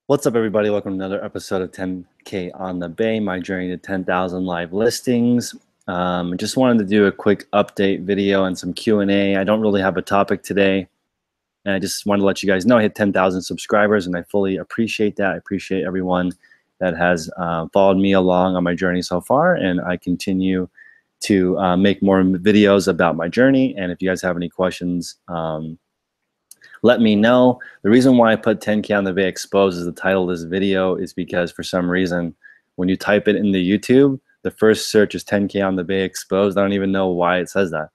What's up, everybody? Welcome to another episode of 10K on the Bay, my journey to 10,000 live listings. I just wanted to do a quick update video and some Q&A. I don't really have a topic today, and I just wanted to let you guys know I hit 10,000 subscribers, and I fully appreciate that. I appreciate everyone that has followed me along on my journey so far, and I continue to make more videos about my journey. And if you guys have any questions, let me know. The reason why I put 10K on the Bay exposed as the title of this video is because for some reason, when you type it into YouTube, the first search is 10K on the Bay exposed. I don't even know why it says that.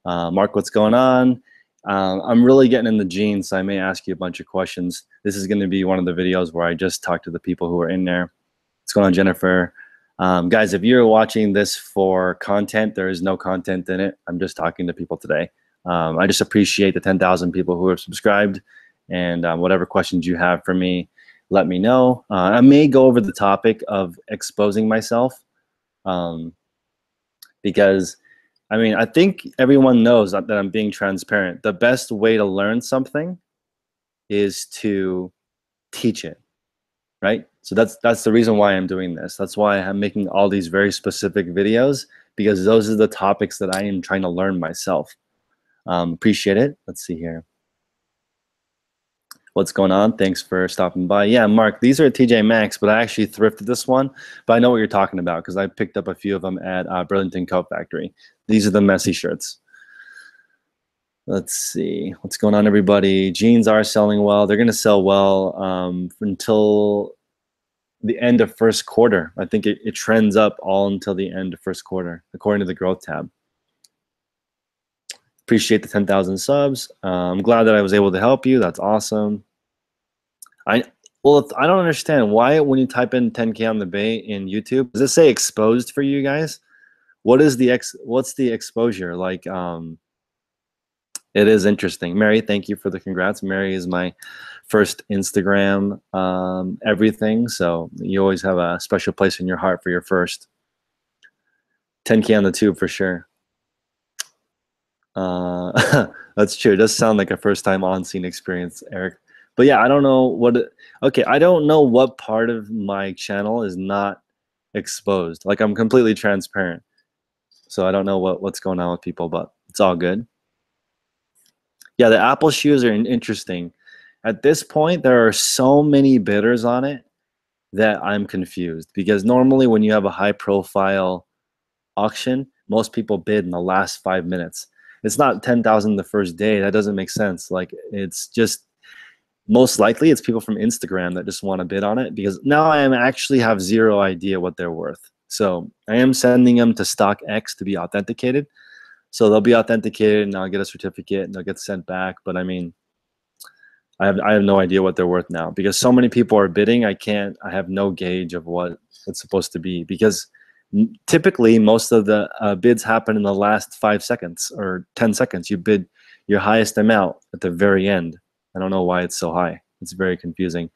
Mark, what's going on? I'm really getting in the genes, so I may ask you a bunch of questions. This is going to be one of the videos where I just talk to the people who are in there. What's going on, Jennifer? Guys, if you're watching this for content, there is no content in it. I'm just talking to people today. I just appreciate the 10,000 people who have subscribed, and whatever questions you have for me, let me know. I may go over the topic of exposing myself because, I mean, I think everyone knows that I'm being transparent. The best way to learn something is to teach it, right? So that's the reason why I'm doing this. That's why I'm making all these very specific videos, because those are the topics that I am trying to learn myself. Appreciate it. Let's see here. What's going on? Thanks for stopping by. Yeah, Mark, these are TJ Maxx, but I actually thrifted this one. But I know what you're talking about because I picked up a few of them at Burlington Coat Factory. These are the messy shirts. Let's see. What's going on, everybody? Jeans are selling well. They're going to sell well until the end of first quarter. I think it trends up all until the end of first quarter, according to the growth tab. Appreciate the 10,000 subs. I'm glad that I was able to help you. That's awesome. I don't understand why when you type in 10K on the Bay in YouTube, does it say exposed for you guys? What's the exposure? Like, it is interesting. Mary, thank you for the congrats. Mary is my first Instagram everything, so you always have a special place in your heart for your first. 10K on the tube for sure. That's true. It does sound like a first-time on-scene experience, Eric. But yeah, I don't know what. I don't know what part of my channel is not exposed. Like, I'm completely transparent, so I don't know what's going on with people, but it's all good. Yeah, the Apple shoes are interesting. At this point, there are so many bidders on it that I'm confused, because normally when you have a high-profile auction, most people bid in the last 5 minutes. It's not 10,000 the first day. That doesn't make sense. Like, it's just, most likely it's people from Instagram that just want to bid on it, because now I actually have zero idea what they're worth. So I am sending them to StockX to be authenticated. So they'll be authenticated and I'll get a certificate and they'll get sent back. But I mean, I have no idea what they're worth now, because so many people are bidding. I have no gauge of what it's supposed to be, because typically most of the bids happen in the last 5 seconds or 10 seconds. You bid your highest amount at the very end. I don't know why it's so high. It's very confusing.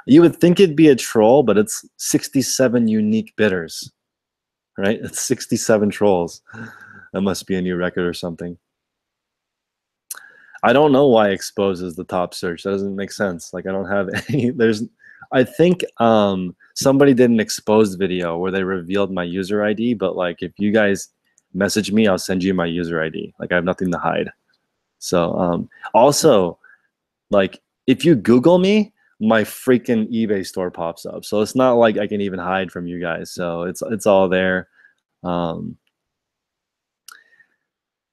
You would think it'd be a troll, but it's 67 unique bidders, right? It's 67 trolls. That must be a new record or something. I don't know why expose is the top search. That doesn't make sense. Like, I don't have any. I think somebody did an exposed video where they revealed my user ID, but like, if you guys message me, I'll send you my user ID. Like, I have nothing to hide. So also, like, if you Google me, my freaking eBay store pops up. So it's not like I can even hide from you guys. So it's all there.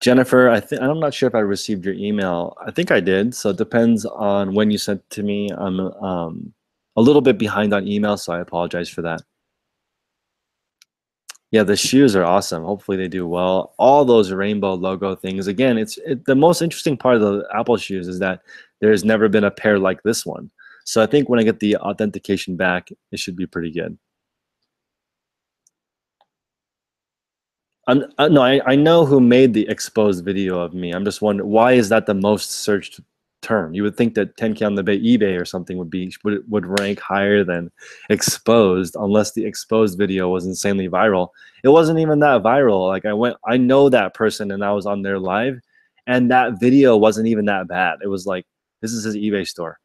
Jennifer, I'm not sure if I received your email. I think I did. So it depends on when you sent it to me. I'm a little bit behind on email, so I apologize for that. Yeah, the shoes are awesome. Hopefully they do well. All those rainbow logo things. Again, the most interesting part of the Apple shoes is that there's never been a pair like this one. So I think when I get the authentication back, it should be pretty good. No, I know who made the exposed video of me. I'm just wondering, why is that the most searched term? You would think that 10K on the Bay, eBay or something would rank higher than exposed, unless the exposed video was insanely viral. It wasn't even that viral. Like, I know that person and I was on their live, and that video wasn't even that bad. It was like, this is his eBay store.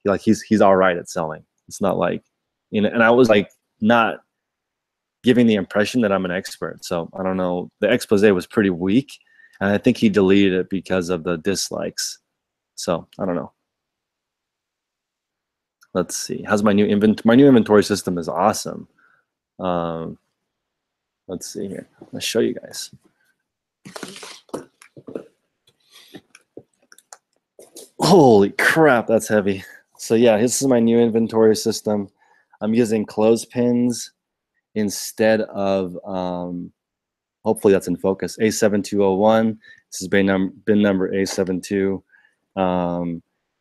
Like, he's all right at selling. It's not like, you know, and I was like not giving the impression that I'm an expert. So I don't know. The expose was pretty weak, and I think he deleted it because of the dislikes. So I don't know. Let's see. How's my new inventory? My new inventory system is awesome. Let's see here. Let's show you guys. Holy crap, that's heavy. So yeah, this is my new inventory system. I'm using clothespins instead of, hopefully that's in focus, A7201. This is bin number A72.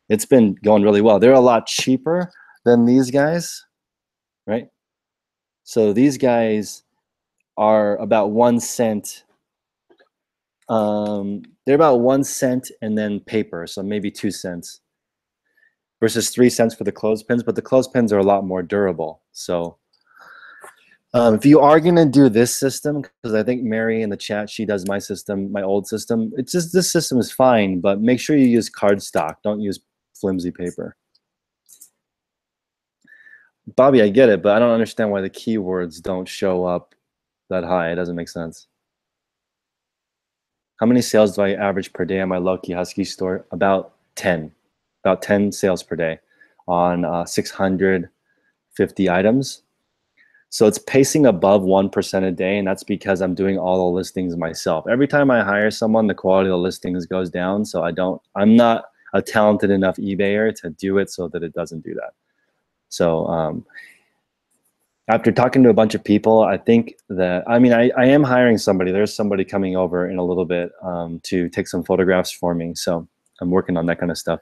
It's been going really well. They're a lot cheaper than these guys, right? So these guys are about 1 cent. They're about 1 cent and then paper, so maybe 2 cents versus 3 cents for the clothespins, but the clothespins are a lot more durable. So if you are gonna do this system, because I think Mary in the chat, she does my system, my old system. It's just, this system is fine, but make sure you use cardstock. Don't use flimsy paper. Bobby, I get it, but I don't understand why the keywords don't show up that high. It doesn't make sense. How many sales do I average per day on my Low-Key Husky store? About 10. About 10 sales per day on 650 items. So it's pacing above 1% a day, and that's because I'm doing all the listings myself. Every time I hire someone, the quality of the listings goes down, so I'm not a talented enough eBayer to do it so that it doesn't do that. So after talking to a bunch of people, I think that, I mean, I am hiring somebody. There's somebody coming over in a little bit to take some photographs for me, so I'm working on that kind of stuff.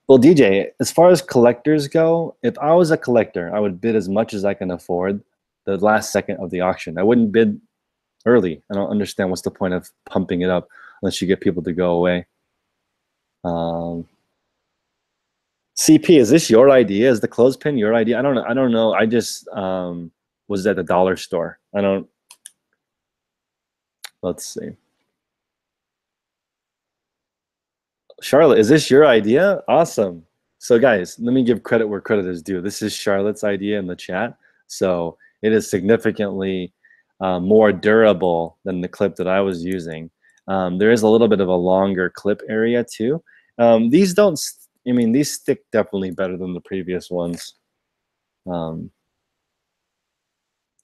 Well, DJ, as far as collectors go, if I was a collector, I would bid as much as I can afford the last second of the auction. I wouldn't bid early. I don't understand what's the point of pumping it up unless you get people to go away. CP, is this your idea? Is the clothespin your idea? I don't know. I don't know. I just was at the dollar store. I don't. Let's see. Charlotte, is this your idea? Awesome. So guys, let me give credit where credit is due. This is Charlotte's idea in the chat. So it is significantly more durable than the clip that I was using. There is a little bit of a longer clip area too. These don't, I mean, these stick definitely better than the previous ones. You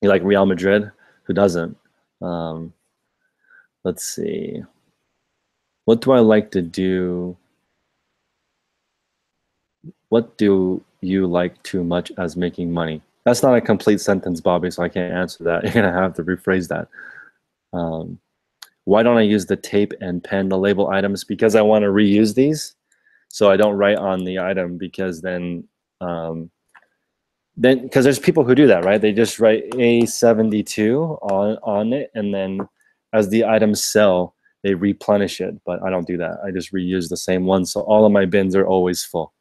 like Real Madrid? Who doesn't? Let's see. What do I like to do? What do you like too much as making money? That's not a complete sentence, Bobby, so I can't answer that. You're gonna have to rephrase that. Why don't I use the tape and pen to label items? Because I want to reuse these, so I don't write on the item, because then because there's people who do that, right? They just write A72 on it, and then as the items sell, they replenish it. But I don't do that. I just reuse the same one, so all of my bins are always full.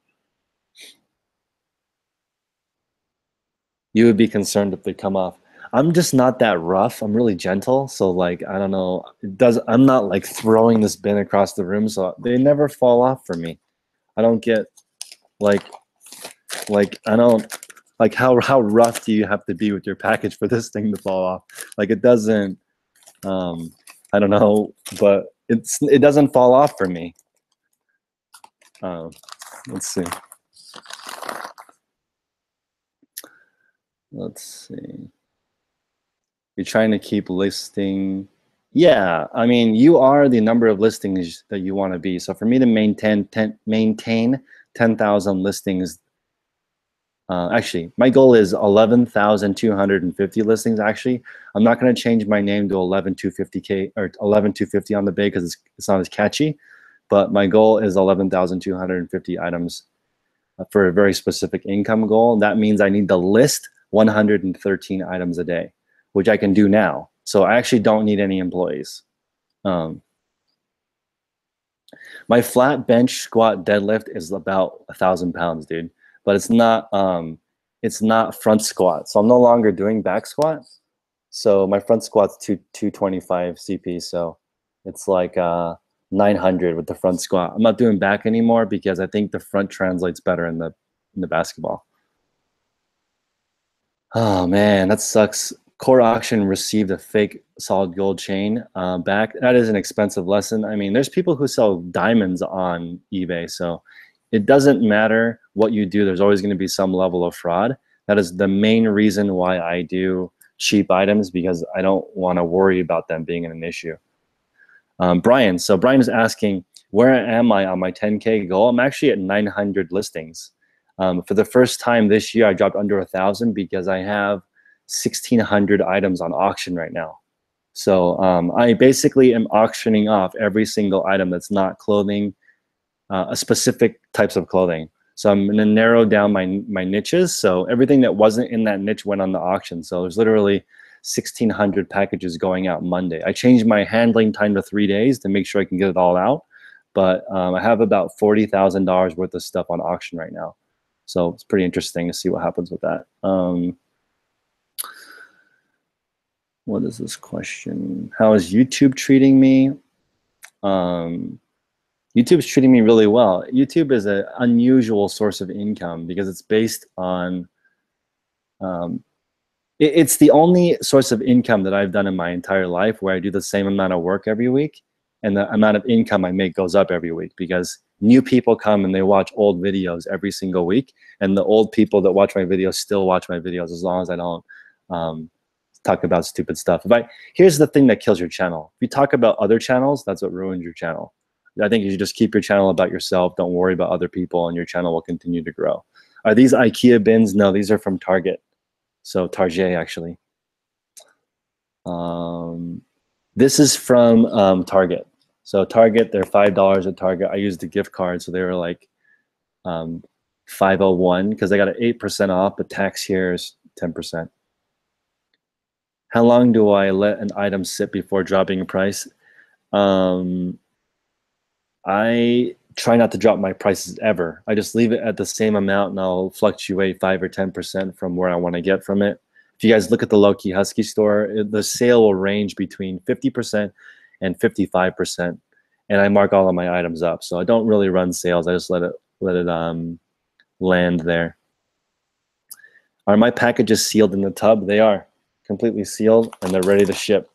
You would be concerned if they come off. I'm just not that rough. I'm really gentle, so like, I don't know. I'm not like throwing this bin across the room, so they never fall off for me. I don't get like I don't like how rough do you have to be with your package for this thing to fall off? Like, it doesn't. I don't know, but it doesn't fall off for me. Let's see. Let's see. You're trying to keep listing. Yeah, I mean, you are the number of listings that you want to be. So for me to maintain 10,000 listings, actually, my goal is 11,250 listings. Actually, I'm not going to change my name to 11,250K or 11,250 on the bay because it's not as catchy. But my goal is 11,250 items for a very specific income goal. That means I need to list 113 items a day, which I can do now. So I actually don't need any employees. My flat bench squat deadlift is about 1,000 pounds, dude. But it's not front squat. So I'm no longer doing back squat. So my front squat's 225 CP. So it's like 900 with the front squat. I'm not doing back anymore because I think the front translates better in the basketball. Oh man, that sucks. Core auction received a fake solid gold chain back. That is an expensive lesson. I mean, there's people who sell diamonds on eBay, so it doesn't matter what you do. There's always going to be some level of fraud. That is the main reason why I do cheap items, because I don't want to worry about them being an issue. Brian, so Brian is asking, where am I on my 10K goal? I'm actually at 900 listings. For the first time this year, I dropped under 1,000 because I have 1,600 items on auction right now. So I basically am auctioning off every single item that's not clothing, a specific types of clothing. So I'm going to narrow down my niches. So everything that wasn't in that niche went on the auction. So there's literally 1,600 packages going out Monday. I changed my handling time to 3 days to make sure I can get it all out. But I have about $40,000 worth of stuff on auction right now. So it's pretty interesting to see what happens with that. What is this question? How is YouTube treating me? YouTube's treating me really well. YouTube is an unusual source of income because it's based on, it's the only source of income that I've done in my entire life where I do the same amount of work every week and the amount of income I make goes up every week, because new people come and they watch old videos every single week, and the old people that watch my videos still watch my videos as long as I don't talk about stupid stuff. Here's the thing that kills your channel. If you talk about other channels, that's what ruins your channel. I think you should just keep your channel about yourself. Don't worry about other people, and your channel will continue to grow. Are these IKEA bins? No, these are from Target. So Target, actually. This is from Target. So Target, they're $5 at Target. I used the gift card, so they were like 501 because I got an 8% off, but tax here is 10%. How long do I let an item sit before dropping in price? I try not to drop my prices ever. I just leave it at the same amount, and I'll fluctuate 5 or 10% from where I want to get from it. If you guys look at the Low-Key Husky store, the sale will range between 50% and 55%, and I mark all of my items up. So I don't really run sales. I just let it land there. Are my packages sealed in the tub? They are completely sealed, and they're ready to ship.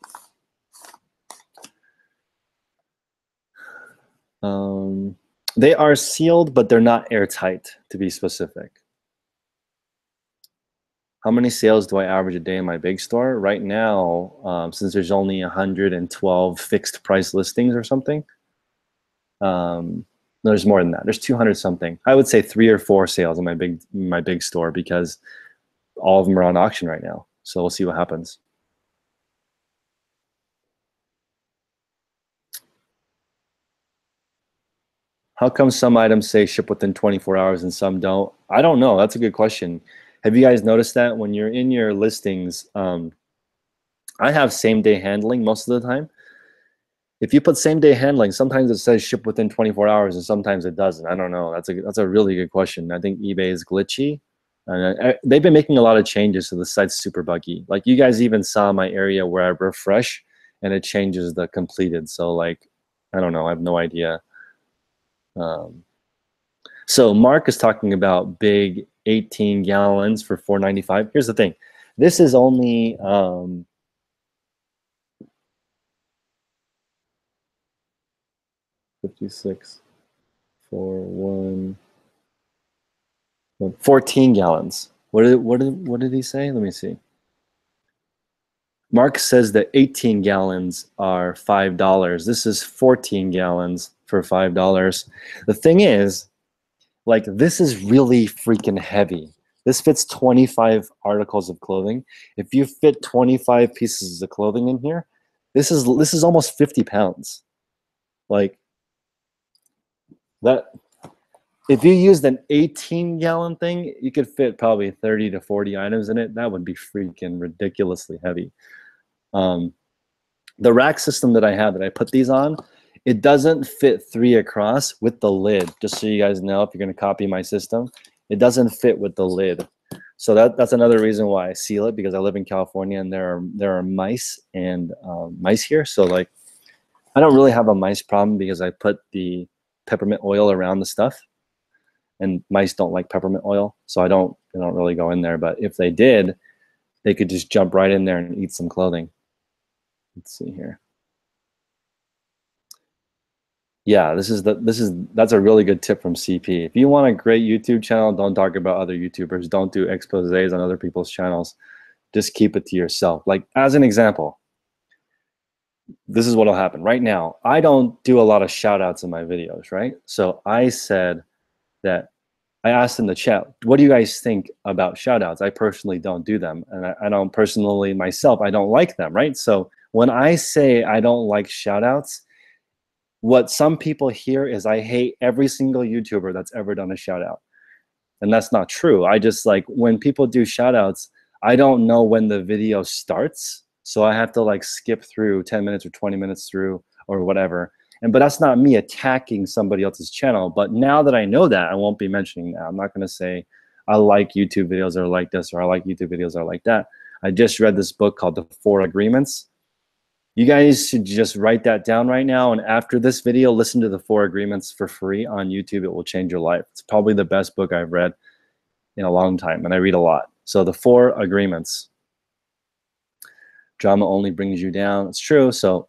They are sealed, but they're not airtight, to be specific. How many sales do I average a day in my big store? Right now, since there's only 112 fixed price listings or something, there's more than that. There's 200 something. I would say 3 or 4 sales in my big store, because all of them are on auction right now. So we'll see what happens. How come some items say ship within 24 hours and some don't? I don't know. That's a good question. Have you guys noticed that when you're in your listings, I have same-day handling most of the time. If you put same-day handling, sometimes it says ship within 24 hours and sometimes it doesn't. I don't know. That's a really good question. I think eBay is glitchy. And they've been making a lot of changes, so the site's super buggy. Like, you guys even saw my area where I refresh and it changes the completed. So like, I don't know. I have no idea. So Mark is talking about big 18 gallons for $4.95. Here's the thing. This is only 56 for 14 gallons. What did he say? Let me see. Mark says that 18 gallons are $5. This is 14 gallons for $5. The thing is, like, this is really freaking heavy. This fits 25 articles of clothing. If you fit 25 pieces of clothing in here, this is almost 50 pounds. Like, that, if you used an 18-gallon thing, you could fit probably 30 to 40 items in it. That would be freaking ridiculously heavy. The rack system that I have that I put these on, it doesn't fit 3 across with the lid. Just so you guys know, if you're going to copy my system, it doesn't fit with the lid. So that's another reason why I seal it, because I live in California and there are mice and mice here. So like, I don't really have a mice problem because I put the peppermint oil around the stuff, and mice don't like peppermint oil, so they don't really go in there. But if they did, they could just jump right in there and eat some clothing. Let's see here. Yeah, that's a really good tip from CP. If you want a great YouTube channel, don't talk about other YouTubers. Don't do exposés on other people's channels. Just keep it to yourself. Like, as an example, this is what'll happen right now. I don't do a lot of shout outs in my videos, right? So I said that I asked in the chat, what do you guys think about shout outs? I personally don't do them. And I don't personally myself, I don't like them, right? So when I say I don't like shout outs, what some people hear is I hate every single YouTuber that's ever done a shout out. And that's not true. I just, like, when people do shout outs, I don't know when the video starts. So I have to like skip through 10 minutes or 20 minutes through or whatever. But that's not me attacking somebody else's channel. But now that I know that, I won't be mentioning that. I'm not going to say I like YouTube videos that are like this, or I like YouTube videos that are like that. I just read this book called The 4 Agreements. You guys should just write that down right now. And after this video, listen to The 4 Agreements for free on YouTube. It will change your life. It's probably the best book I've read in a long time, and I read a lot. So The 4 Agreements. Drama only brings you down. It's true. So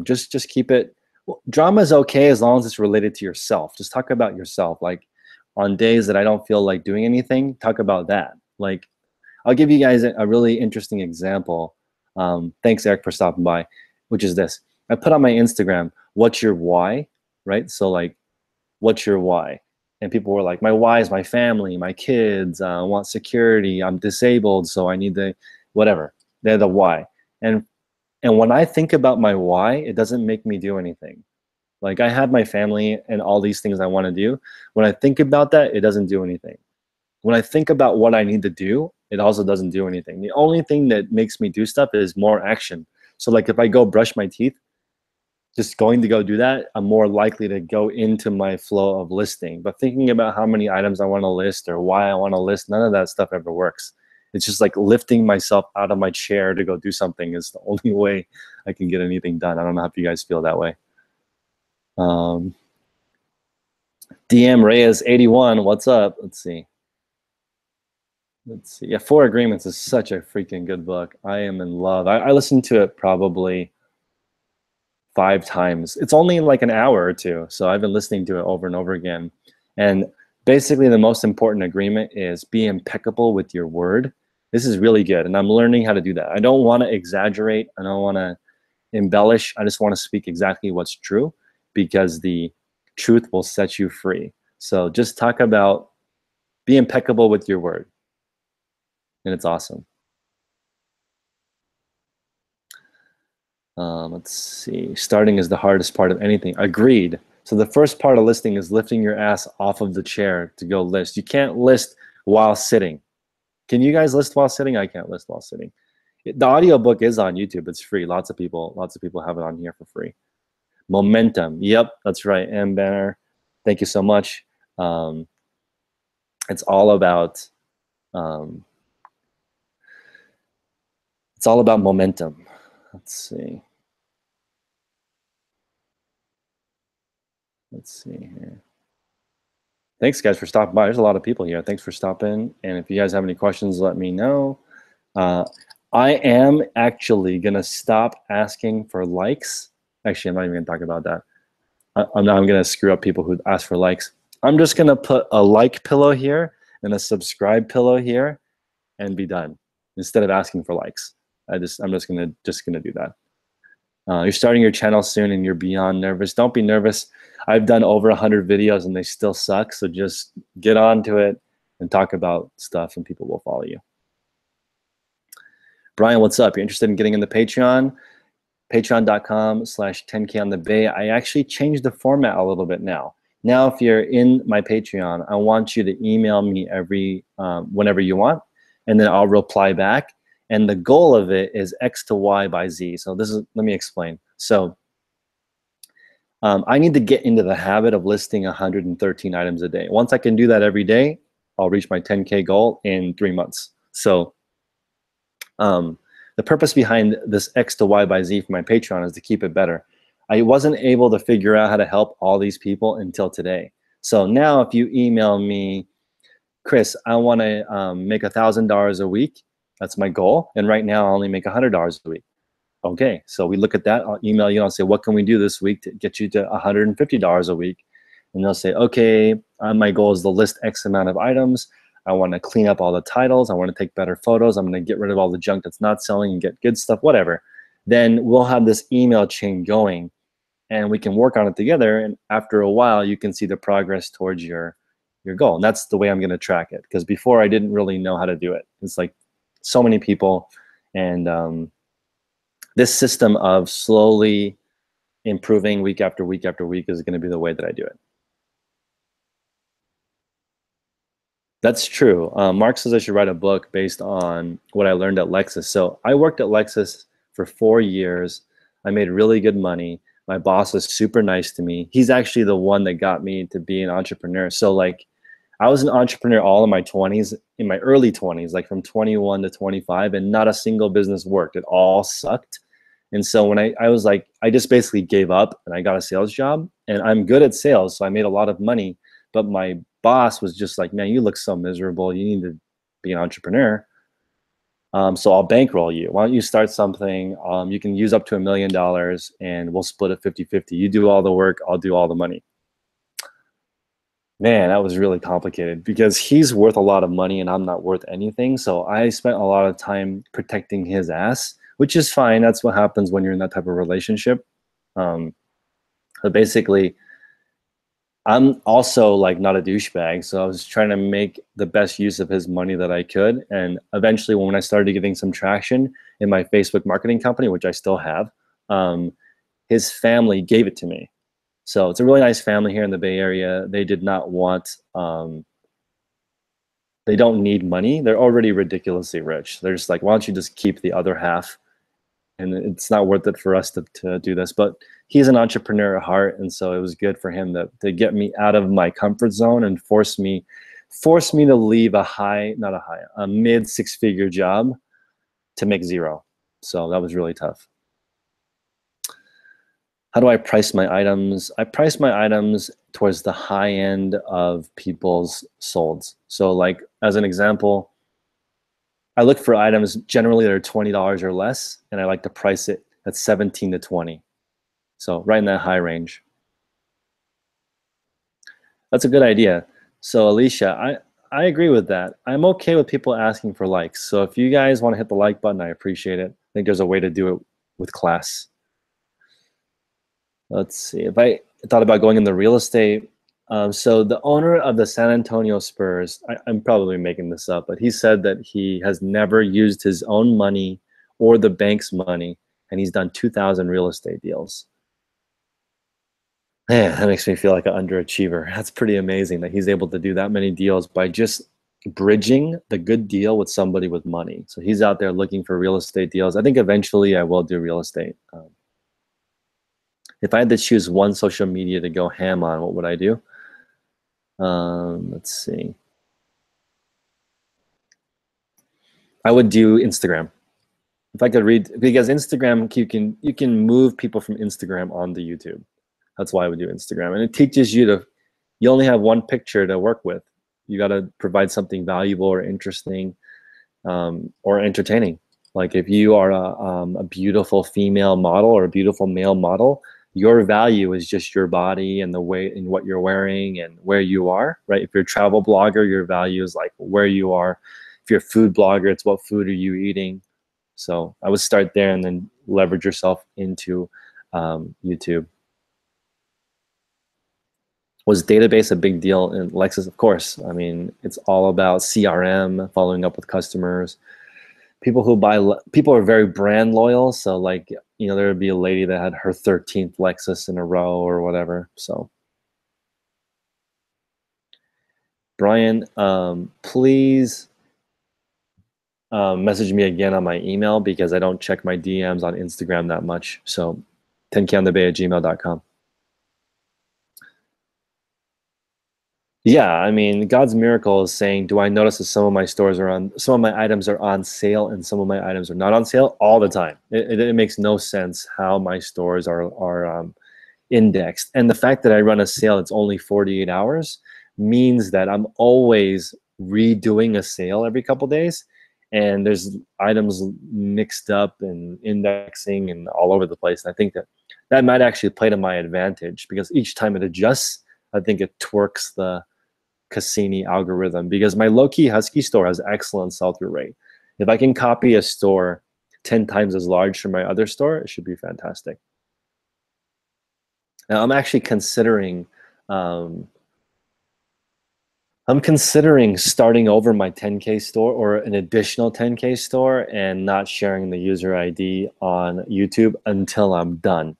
just keep it. Well, drama is okay as long as it's related to yourself. Just talk about yourself. Like, on days that I don't feel like doing anything, talk about that. Like, I'll give you guys a really interesting example. Thanks, Eric, for stopping by, which is this. I put on my Instagram, what's your why, right? So like, what's your why? And people were like, my why is my family, my kids, I want security, I'm disabled, so I need the whatever. They're the why. And when I think about my why, it doesn't make me do anything. Like, I have my family and all these things I want to do. When I think about that, it doesn't do anything. When I think about what I need to do, it also doesn't do anything. The only thing that makes me do stuff is more action. So like, if I go brush my teeth, just going to go do that, I'm more likely to go into my flow of listing. But thinking about how many items I want to list or why I want to list, none of that stuff ever works. It's just like lifting myself out of my chair to go do something is the only way I can get anything done. I don't know if you guys feel that way. DM Reyes 81, what's up? Let's see. Yeah, 4 Agreements is such a freaking good book. I am in love. I listened to it probably 5 times. It's only like an hour or 2, so I've been listening to it over and over again. And basically the most important agreement is be impeccable with your word. This is really good, and I'm learning how to do that. I don't want to exaggerate. I don't want to embellish. I just want to speak exactly what's true, because the truth will set you free. So just talk about, be impeccable with your word, and it's awesome. Let's see. Starting is the hardest part of anything. Agreed. So the first part of listing is lifting your ass off of the chair to go list. You can't list while sitting. Can you guys list while sitting? I can't list while sitting. The audiobook is on YouTube. It's free. Lots of people have it on here for free. Momentum. Yep, that's right. M Banner, thank you so much. It's all about momentum. Let's see. Let's see here. Thanks, guys, for stopping by. There's a lot of people here. Thanks for stopping. And if you guys have any questions, let me know. I am actually going to stop asking for likes. Actually, I'm not even going to talk about that. I'm going to screw up people who ask for likes. I'm just going to put a like pillow here and a subscribe pillow here and be done, instead of asking for likes. I'm just going to do that. You're starting your channel soon and you're beyond nervous. Don't be nervous. I've done over 100 videos and they still suck. So just get on to it and talk about stuff and people will follow you. Brian, what's up? You're interested in getting in the Patreon? Patreon.com/10konthebay. I actually changed the format a little bit now. Now, if you're in my Patreon, I want you to email me whenever you want, and then I'll reply back. And the goal of it is X to Y by Z. So let me explain. So I need to get into the habit of listing 113 items a day. Once I can do that every day, I'll reach my 10K goal in 3 months. So the purpose behind this X to Y by Z for my Patreon is to keep it better. I wasn't able to figure out how to help all these people until today. So now if you email me, Chris, I want to make $1,000 a week. That's my goal. And right now I only make $100 a week. Okay, so we look at that. I'll email you and I'll say, what can we do this week to get you to $150 a week? And they'll say, okay, my goal is to list X amount of items. I want to clean up all the titles. I want to take better photos. I'm going to get rid of all the junk that's not selling and get good stuff, whatever. Then we'll have this email chain going and we can work on it together. And after a while, you can see the progress towards your goal. And that's the way I'm going to track it. Because before I didn't really know how to do it. It's like so many people. And this system of slowly improving week after week after week is going to be the way that I do it. That's true. Mark says I should write a book based on what I learned at Lexus. So I worked at Lexus for 4 years. I made really good money. My boss was super nice to me. He's actually the one that got me to be an entrepreneur. So like I was an entrepreneur all in my 20s, in my early 20s, like from 21 to 25, and not a single business worked. It all sucked. And so when I was like, I just basically gave up and I got a sales job, and I'm good at sales. So I made a lot of money, but my boss was just like, man, you look so miserable. You need to be an entrepreneur. So I'll bankroll you. Why don't you start something? You can use up to $1 million and we'll split it 50-50. You do all the work, I'll do all the money. Man, that was really complicated because he's worth a lot of money and I'm not worth anything. So I spent a lot of time protecting his ass, which is fine. That's what happens when you're in that type of relationship. But basically, I'm also like not a douchebag. So I was trying to make the best use of his money that I could. And eventually when I started getting some traction in my Facebook marketing company, which I still have, his family gave it to me. So it's a really nice family here in the Bay Area. They did not want, they don't need money. They're already ridiculously rich. They're just like, why don't you just keep the other half? And it's not worth it for us to do this. But he's an entrepreneur at heart, and so it was good for him to get me out of my comfort zone and force me to leave a mid six-figure job to make zero. So that was really tough. How do I price my items? I price my items towards the high end of people's solds. So like as an example, I look for items generally that are $20 or less, and I like to price it at 17 to 20. So right in that high range. That's a good idea. So Alicia, I agree with that. I'm okay with people asking for likes. So if you guys want to hit the like button, I appreciate it. I think there's a way to do it with class. Let's see, if I thought about going into real estate. So the owner of the San Antonio Spurs, I'm probably making this up, but he said that he has never used his own money or the bank's money, and he's done 2,000 real estate deals. Man, that makes me feel like an underachiever. That's pretty amazing that he's able to do that many deals by just bridging the good deal with somebody with money. So he's out there looking for real estate deals. I think eventually I will do real estate. If I had to choose one social media to go ham on, what would I do? Let's see. I would do Instagram. If I could read, because Instagram, you can move people from Instagram onto YouTube. That's why I would do Instagram. And it teaches you you only have one picture to work with. You got to provide something valuable or interesting or entertaining. Like if you are a beautiful female model or a beautiful male model, your value is just your body and the way and what you're wearing and where you are, right? If you're a travel blogger, your value is like where you are. If you're a food blogger, it's what food are you eating. So I would start there and then leverage yourself into YouTube. Was database a big deal in Lexus? Of course. I mean, it's all about CRM, following up with customers. People are very brand loyal. So like, you know, there would be a lady that had her 13th Lexus in a row or whatever. So Brian, please message me again on my email because I don't check my DMs on Instagram that much. So 10konthebay@gmail.com. Yeah, I mean, God's miracle is saying, do I notice that some of my items are on sale and some of my items are not on sale all the time? It makes no sense how my stores are indexed. And the fact that I run a sale that's only 48 hours means that I'm always redoing a sale every couple days. And there's items mixed up and indexing and all over the place. And I think that that might actually play to my advantage because each time it adjusts, I think it twerks the Cassini algorithm because my low-key Husky store has excellent sell-through rate. If I can copy a store 10 times as large from my other store, it should be fantastic. Now, um, I'm considering starting over my 10K store or an additional 10K store and not sharing the user ID on YouTube until I'm done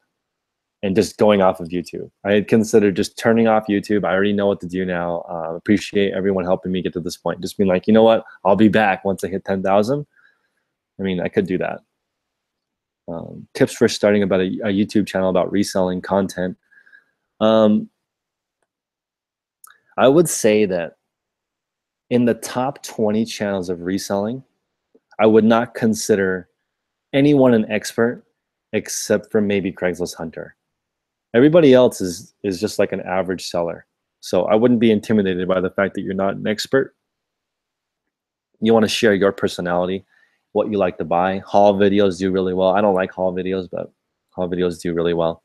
and just going off of YouTube. I had considered just turning off YouTube. I already know what to do now. Appreciate everyone helping me get to this point. Just being like, you know what? I'll be back once I hit 10,000. I mean, I could do that. Tips for starting about a YouTube channel about reselling content. Um, I would say that in the top 20 channels of reselling, I would not consider anyone an expert except for maybe Craigslist Hunter. Everybody else is just like an average seller. So I wouldn't be intimidated by the fact that you're not an expert. You want to share your personality, what you like to buy. Haul videos do really well. I don't like haul videos, but haul videos do really well.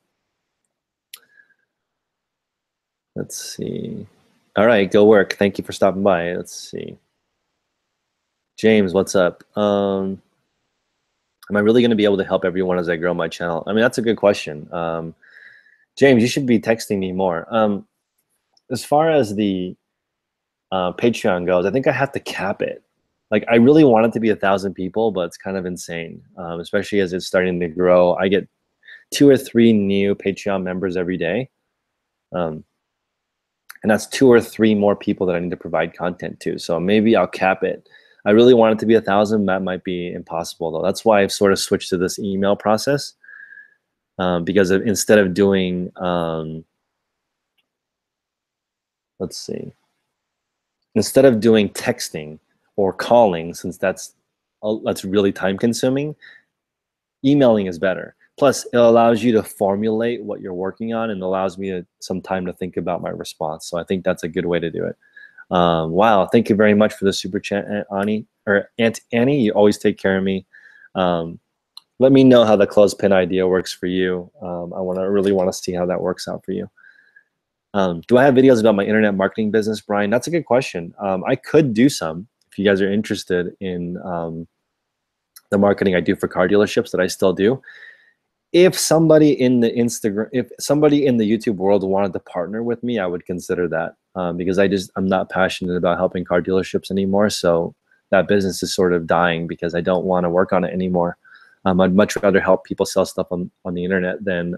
Let's see. All right, go work. Thank you for stopping by. Let's see. James, what's up? Am I really going to be able to help everyone as I grow my channel? I mean, that's a good question. James, you should be texting me more. As far as the Patreon goes, I think I have to cap it. Like, I really want it to be 1,000 people, but it's kind of insane, especially as it's starting to grow. I get 2 or 3 new Patreon members every day. And that's 2 or 3 more people that I need to provide content to. So maybe I'll cap it. I really want it to be 1,000. That might be impossible, though. That's why I've sort of switched to this email process because instead of doing, let's see, instead of doing texting or calling, since that's really time consuming, emailing is better. Plus, it allows you to formulate what you're working on and allows me some time to think about my response. So I think that's a good way to do it. Wow, thank you very much for the super chat, Annie, or Aunt Annie. You always take care of me. Let me know how the clothespin idea works for you. I really want to see how that works out for you. Do I have videos about my internet marketing business, Brian? That's a good question. I could do some if you guys are interested in the marketing I do for car dealerships that I still do. If somebody in the YouTube world wanted to partner with me, I would consider that because I'm not passionate about helping car dealerships anymore. So that business is sort of dying because I don't want to work on it anymore. I'd much rather help people sell stuff on the internet than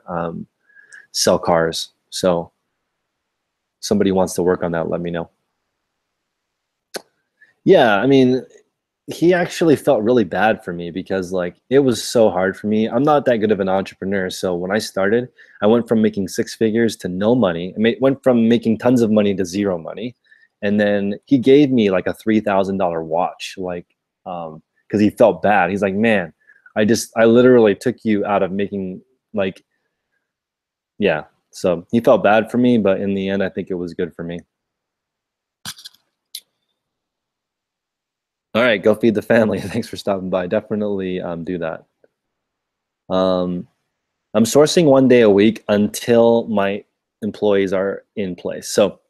sell cars. So somebody wants to work on that, let me know. Yeah, I mean, he actually felt really bad for me because like it was so hard for me. I'm not that good of an entrepreneur. So when I started, I went from making 6 figures to no money. Went from making tons of money to 0 money. And then he gave me like a $3,000 watch, like, because he felt bad. He's like, man, I literally took you out of making like, yeah. So he felt bad for me, but in the end, I think it was good for me. All right, go feed the family. Thanks for stopping by. Definitely do that. I'm sourcing 1 day a week until my employees are in place. So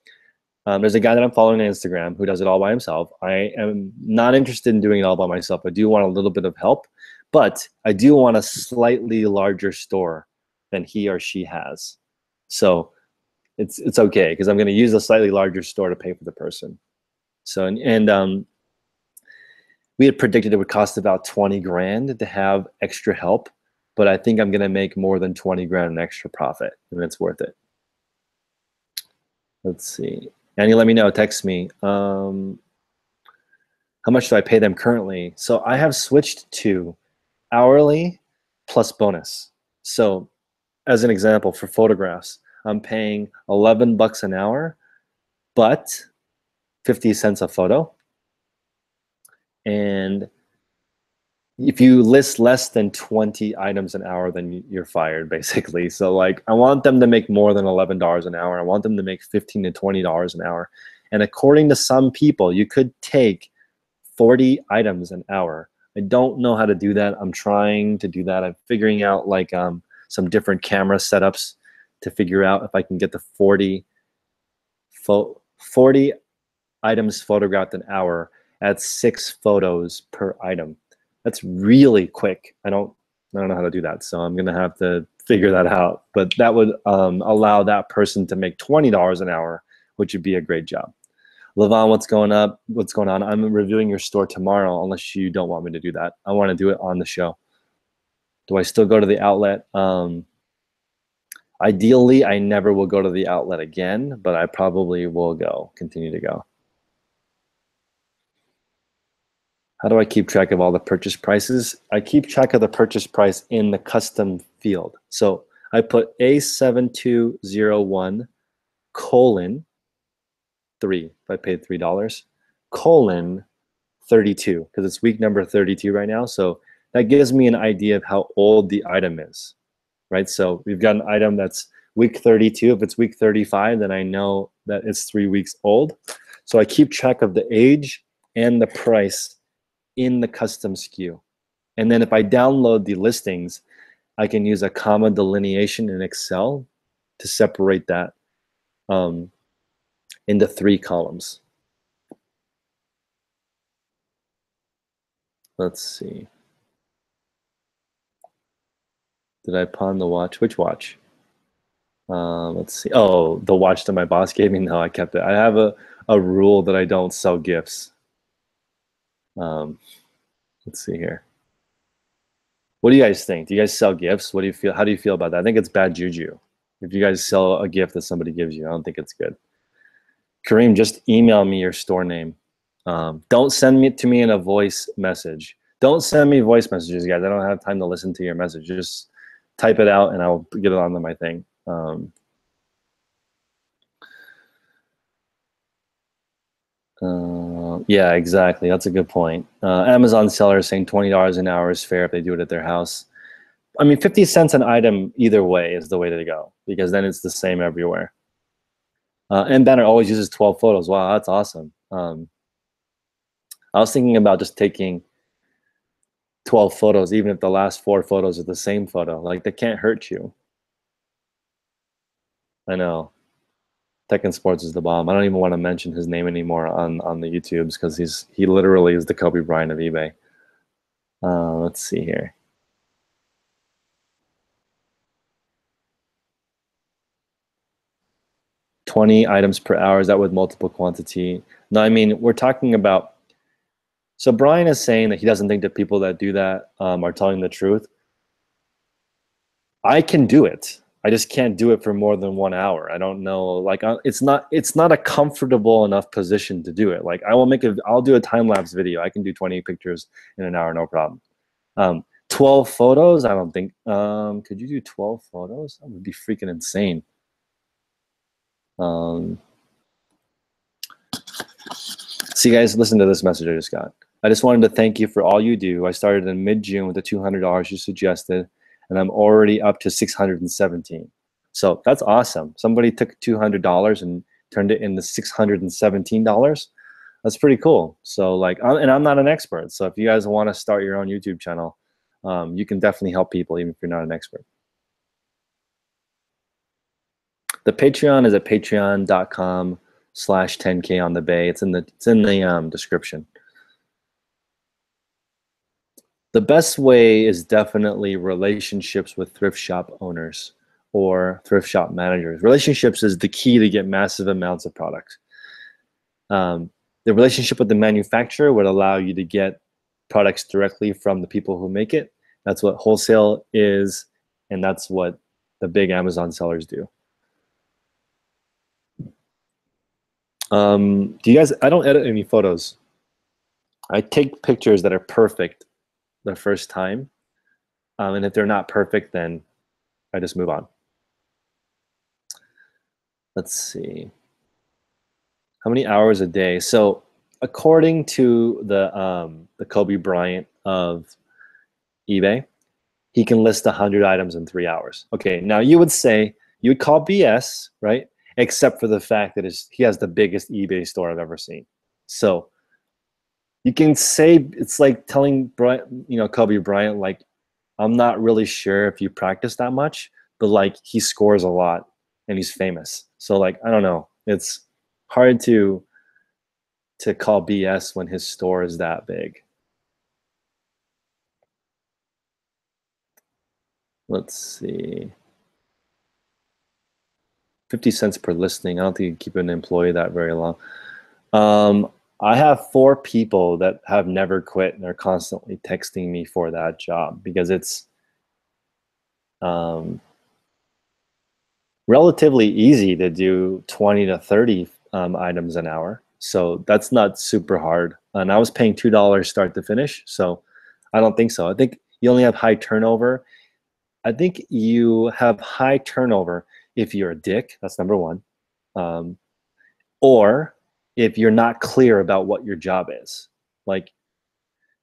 there's a guy that I'm following on Instagram who does it all by himself. I am not interested in doing it all by myself. I do want a little bit of help, but I do want a slightly larger store than he or she has. So it's okay because I'm going to use a slightly larger store to pay for the person. So and we had predicted it would cost about 20 grand to have extra help, but I think I'm going to make more than 20 grand in extra profit, and it's worth it. Let's see. Annie, let me know. Text me. How much do I pay them currently? So I have switched to hourly plus bonus. So as an example, for photographs, I'm paying 11 bucks an hour but 50 cents a photo. And if you list less than 20 items an hour, then you're fired, basically. So like, I want them to make more than $11 an hour. I want them to make $15 to $20 an hour. And according to some people, you could take 40 items an hour. I don't know how to do that. I'm trying to do that. I'm figuring out like some different camera setups to figure out if I can get the 40 items photographed an hour at 6 photos per item. That's really quick. I don't know how to do that, so I'm gonna have to figure that out. But that would allow that person to make $20 an hour, which would be a great job. Levon, what's going on? I'm reviewing your store tomorrow, unless you don't want me to do that. I want to do it on the show. Do I still go to the outlet? Ideally, I never will go to the outlet again, but I probably will continue to go. How do I keep track of all the purchase prices? I keep track of the purchase price in the custom field. So I put A7201 colon 3, if I paid $3, colon 32, because it's week number 32 right now. So that gives me an idea of how old the item is, right? So we've got an item that's week 32. If it's week 35, then I know that it's 3 weeks old. So I keep track of the age and the price in the custom SKU. And then if I download the listings, I can use a comma delineation in Excel to separate that into 3 columns. Let's see. Did I pawn the watch? Which watch? Let's see. Oh, the watch that my boss gave me? No, I kept it. I have a rule that I don't sell gifts. Let's see here. What do you guys think? Do you guys sell gifts? What do you feel? How do you feel about that? I think it's bad juju. If you guys sell a gift that somebody gives you, I don't think it's good. Kareem, just email me your store name. Don't send it to me in a voice message. Don't send me voice messages, guys. I don't have time to listen to your message. Just type it out and I'll get it onto my thing. Yeah, exactly. That's a good point. Amazon sellers saying $20 an hour is fair if they do it at their house. I mean, 50 cents an item either way is the way to go, because then it's the same everywhere. And Banner always uses 12 photos. Wow, that's awesome. I was thinking about just taking 12 photos, even if the last 4 photos are the same photo. Like, they can't hurt you. I know. Tekken Sports is the bomb. I don't even want to mention his name anymore on the YouTubes, because he literally is the Kobe Bryant of eBay. Let's see here. $20 items per hour, is that with multiple quantity? No, I mean, we're talking about, so Brian is saying that he doesn't think that people that do that are telling the truth. I can do it. I just can't do it for more than 1 hour. I don't know, like, it's not a comfortable enough position to do it. Like, I'll do a time-lapse video. I can do 20 pictures in an hour, no problem. 12 photos, I don't think, could you do 12 photos? That would be freaking insane. See, guys, listen to this message I just got. I just wanted to thank you for all you do. I started in mid-June with the $200 you suggested, and I'm already up to 617. So that's awesome. Somebody took $200 and turned it into $617. That's pretty cool. So like, and I'm not an expert. So if you guys want to start your own YouTube channel, you can definitely help people even if you're not an expert. The Patreon is at patreon.com/10konthebay. It's in the description. The best way is definitely relationships with thrift shop owners or thrift shop managers. Relationships is the key to get massive amounts of products. The relationship with the manufacturer would allow you to get products directly from the people who make it. That's what wholesale is, and that's what the big Amazon sellers do. Do you guys, I don't edit any photos. I take pictures that are perfect the first time. And if they're not perfect, then I just move on. Let's see. How many hours a day? So according to the Kobe Bryant of eBay, he can list 100 items in 3 hours. Okay, now you would say, you would call BS, right? Except for the fact that he has the biggest eBay store I've ever seen. So you can say it's like telling Kobe Bryant, like, I'm not really sure if you practice that much, but like he scores a lot and he's famous. So like, I don't know. It's hard to call BS when his store is that big. Let's see. 50 cents per listing. I don't think you keep an employee that very long. I have 4 people that have never quit, and they're constantly texting me for that job because it's relatively easy to do 20 to 30 items an hour. So that's not super hard. And I was paying $2 start to finish. So I don't think so. I think you only have high turnover. I think you have high turnover if you're a dick. That's number one. Or if you're not clear about what your job is. Like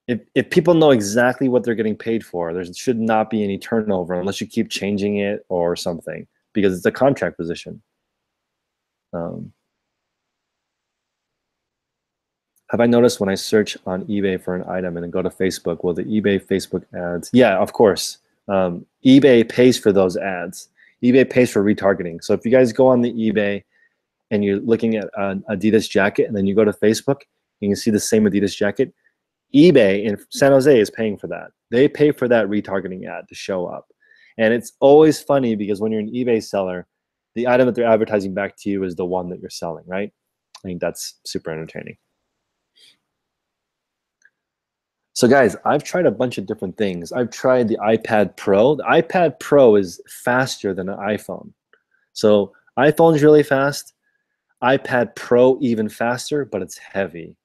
if people know exactly what they're getting paid for, there should not be any turnover unless you keep changing it or something, because it's a contract position. Have I noticed when I search on eBay for an item and then go to Facebook, will the eBay Facebook ads? Yeah, of course. eBay pays for those ads. eBay pays for retargeting. So if you guys go on the eBay and you're looking at an Adidas jacket and then you go to Facebook, you can see the same Adidas jacket. eBay in San Jose is paying for that. They pay for that retargeting ad to show up. And it's always funny because when you're an eBay seller, the item that they're advertising back to you is the one that you're selling, right? I think that's super entertaining. So guys, I've tried a bunch of different things. I've tried the iPad Pro. The iPad Pro is faster than an iPhone. So iPhone's really fast. iPad Pro even faster, but it's heavy.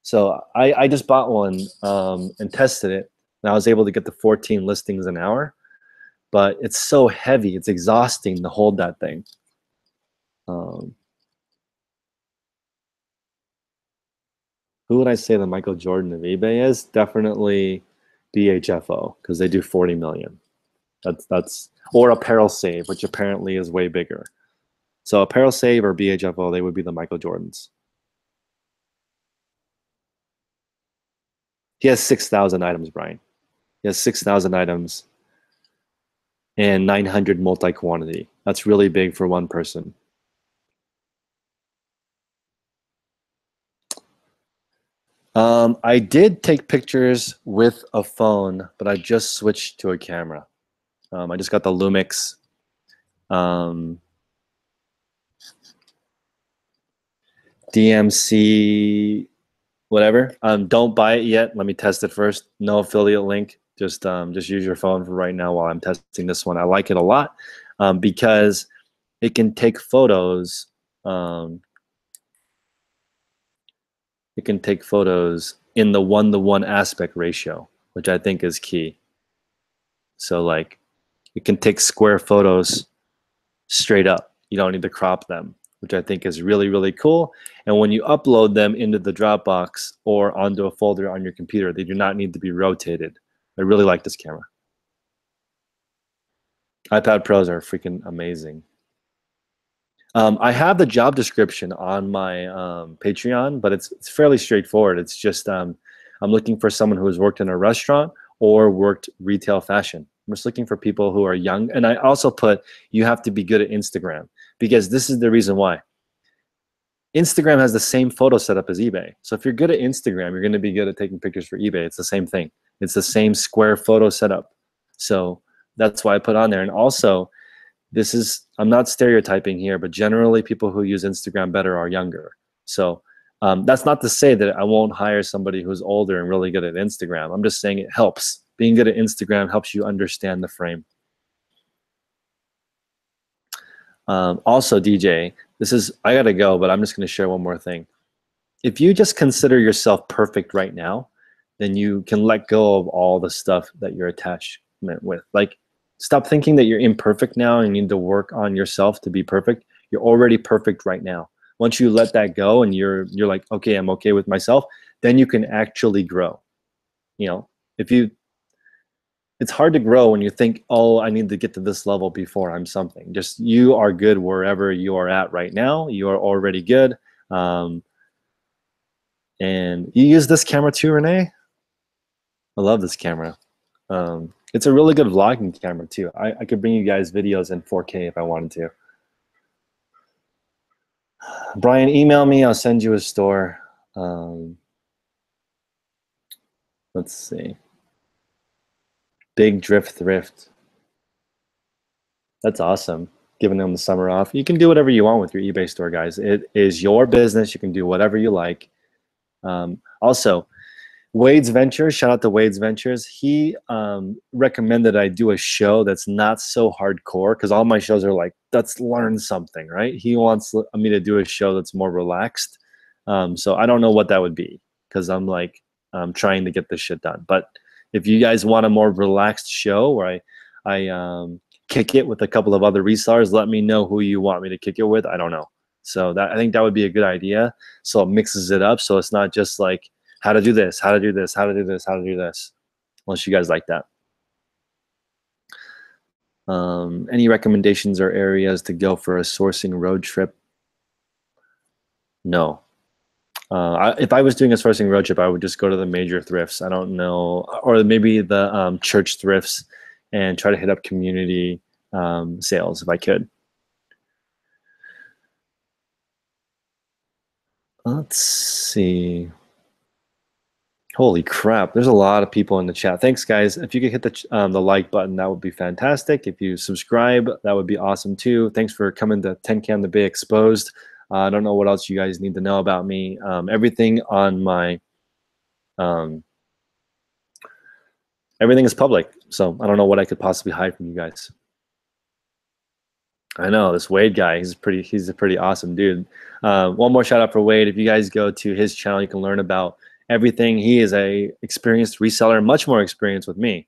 So I just bought one and tested it, and I was able to get the 14 listings an hour, but it's so heavy, it's exhausting to hold that thing. Who would I say the Michael Jordan of eBay is? Definitely BHFO, because they do 40 million. That's or Apparel Save, which apparently is way bigger. So Apparel Save or BHFO, they would be the Michael Jordans. He has 6,000 items, Brian. He has 6,000 items and 900 multi-quantity. That's really big for one person. I did take pictures with a phone, but I just switched to a camera. I just got the Lumix DMC whatever. Don't buy it yet. Let me test it first. No affiliate link. Just use your phone for right now while I'm testing this one. I like it a lot because it can take photos. It can take photos in the 1-to-1 aspect ratio, which I think is key. So like, it can take square photos straight up. You don't need to crop them, which I think is really, really cool. And when you upload them into the Dropbox or onto a folder on your computer, they do not need to be rotated. I really like this camera. iPad Pros are freaking amazing. I have the job description on my Patreon, but it's fairly straightforward. It's just I'm looking for someone who has worked in a restaurant or worked retail fashion. I'm just looking for people who are young. And I also put, you have to be good at Instagram, because this is the reason why. Instagram has the same photo setup as eBay. So if you're good at Instagram, you're going to be good at taking pictures for eBay. It's the same thing. It's the same square photo setup. So that's why I put on there. And also, this is, I'm not stereotyping here, but generally people who use Instagram better are younger. So that's not to say that I won't hire somebody who's older and really good at Instagram. I'm just saying it helps. Being good at Instagram helps you understand the frame. Also, DJ, this is, I gotta go, but I'm just gonna share one more thing. If you just consider yourself perfect right now, then you can let go of all the stuff that you're attachment with. Like, stop thinking that you're imperfect now and you need to work on yourself to be perfect. You're already perfect right now. once you let that go and you're like, okay, I'm okay with myself, then you can actually grow. You know, it's hard to grow when you think, oh, I need to get to this level before I'm something. Just you are good wherever you are at right now. You are already good. And you use this camera too, Renee? I love this camera. It's a really good vlogging camera too. I could bring you guys videos in 4K if I wanted to. Brian, email me. I'll send you a store. Let's see. Big Drift Thrift. That's awesome. Giving them the summer off. You can do whatever you want with your eBay store, guys. It is your business. You can do whatever you like. Also, Wade's Ventures, shout out to Wade's Ventures. He recommended I do a show that's not so hardcore, because all my shows are like, let's learn something, right? He wants me to do a show that's more relaxed. So I don't know what that would be, because I'm like trying to get this shit done. But if you guys want a more relaxed show where I kick it with a couple of other resellers, let me know who you want me to kick it with. I don't know. So I think that would be a good idea. So it mixes it up. So it's not just like, how to do this, how to do this, how to do this, how to do this, unless you guys like that. Any recommendations or areas to go for a sourcing road trip? No. If I was doing a sourcing road trip, I would just go to the major thrifts. I don't know, or maybe the church thrifts, and try to hit up community sales if I could. Let's see. Holy crap, there's a lot of people in the chat. Thanks, guys. If you could hit the like button, that would be fantastic. If you subscribe, that would be awesome too. Thanks for coming to 10konthebay Exposed. I don't know what else you guys need to know about me. Everything on my, everything is public, so I don't know what I could possibly hide from you guys. I know this Wade guy, he's a pretty awesome dude. One more shout out for Wade. If you guys go to his channel, you can learn about everything. He is a experienced reseller, much more experienced with me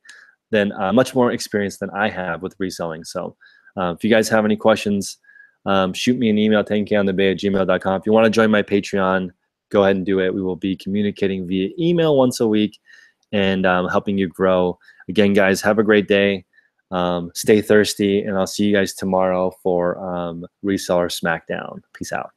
than much more experience than I have with reselling. So if you guys have any questions, shoot me an email, 10konthebay@gmail.com. If you want to join my Patreon, go ahead and do it. We will be communicating via email once a week and helping you grow. Again, guys, have a great day. Stay thirsty, and I'll see you guys tomorrow for Reseller Smackdown. Peace out.